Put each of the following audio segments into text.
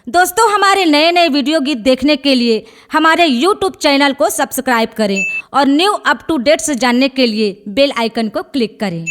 दोस्तों, हमारे नए नए वीडियो गीत देखने के लिए हमारे YouTube चैनल को सब्सक्राइब करें और न्यू अप टू डेट्स जानने के लिए बेल आइकन को क्लिक करें।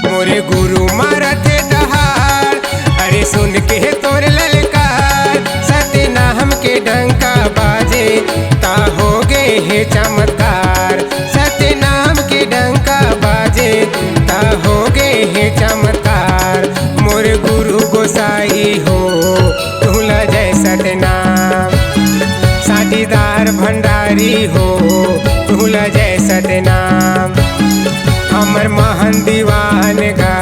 मोरे गुरु मारथे दहाड़, अरे सुन के तोर ललकार, सतना हमके डंका बाजे ता हो गए हे चमत्कार। सतना हमके डंका बाजे ता हो गए हे चमत्कार। मोरे गुरु गोसाई हो तुला जय सतनाम, साटीदार भंडारी हो तुला जय सतनाम। हमर महान दीवान गा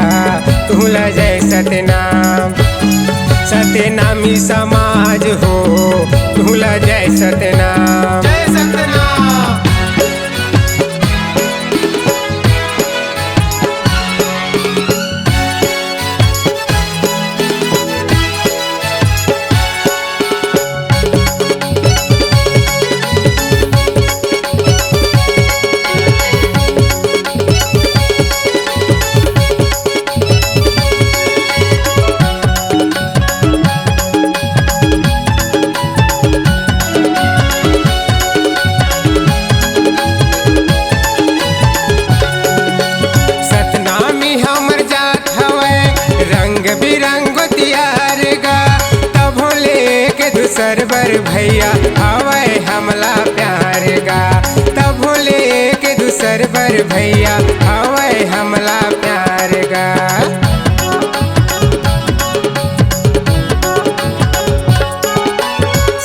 तुला जय सतनाम, सतनामी समाज हो तुला जय सतनाम, जय सतनाम। सरवर भैया हवे हमला प्यार गा, तब भोले के दूसरवर भैया हवे हमला प्यार गा।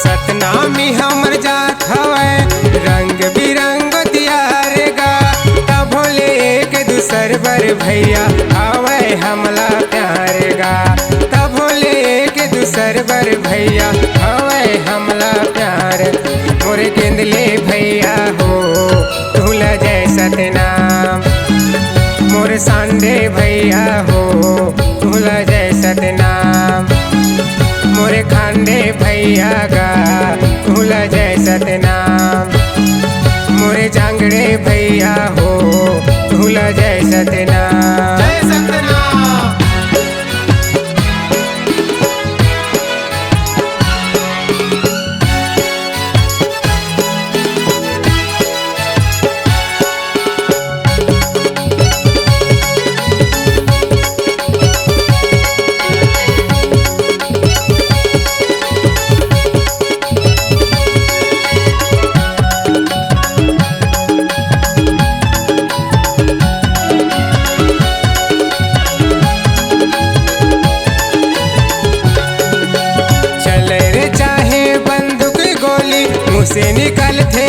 सतनामी हमर जात हवे रंग बिरंग दियार गा, तब भोले के दूसरवर भैया हवे हमला प्यार गा, तब भोले के दूसरवर भैया हवे हमला प्यार। मोरे गेंदले भैया हो तुला जय सतनाम, मोरे सांडे भैया हो तुला जय सतनाम, मोरे खांडे भैया गा तुला जय सतनाम, मोरे जांगड़े भैया हो तुला जय सतनाम, जय सतनाम। से निकल थे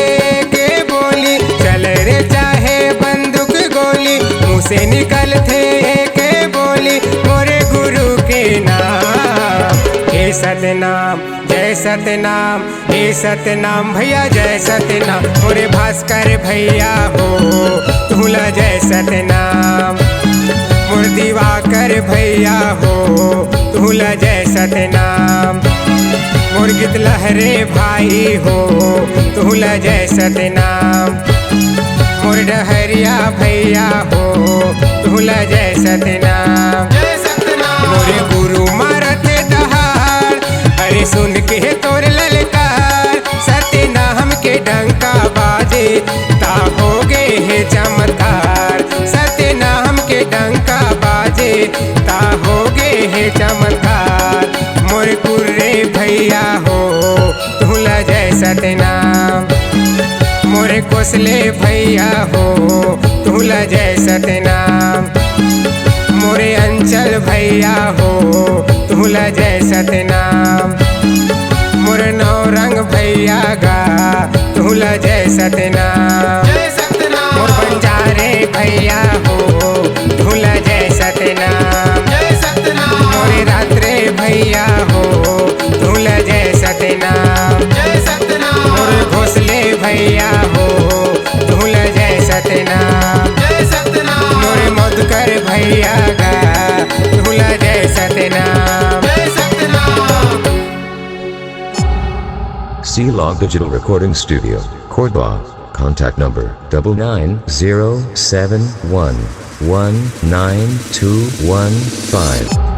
के बोली, चल रे चाहे बंदूक गोली, मुँह से निकल थे के बोली, मोरे गुरु के नाम। हे सतनाम जय सतनाम, हे सतनाम भैया जय सतनाम, मोरे भास्कर भैया हो तुला जय सतनाम, मोर दिवाकर भैया हो तुला जय सतनाम, मोर गीत लहरे भाई हो तुला जय सतनाम, मोर डहरिया भैया हो तुला जय सतनाम, जय सतनाम। मोरे गुरु मारथे दहाड़, अरे सुन के तोर ललकार, सतनाम के डंका बाजे ता हो गए हे चमत्कार। सतनाम के डंका बाजे ता हो गए हे चमत्कार। मोर कुर्रे भैया हो तुला जय सतनाम, मोरे कोसले भैया हो तुला जय सतनाम, मोरे अंचल भैया हो तुला जय सतनाम, मोरे नौरंग भैया गा तुला जय सतनाम, जय सतनाम। मोर बंजारे भैया हो तुला जय सतनाम, जय सतनाम। मोरे रात्रे भैया हो तुला जय सतनाम, जय सतनाम। मोरे घोसले भैया हो C-Log Digital Recording Studio, Cordoba. Contact number 99071192115.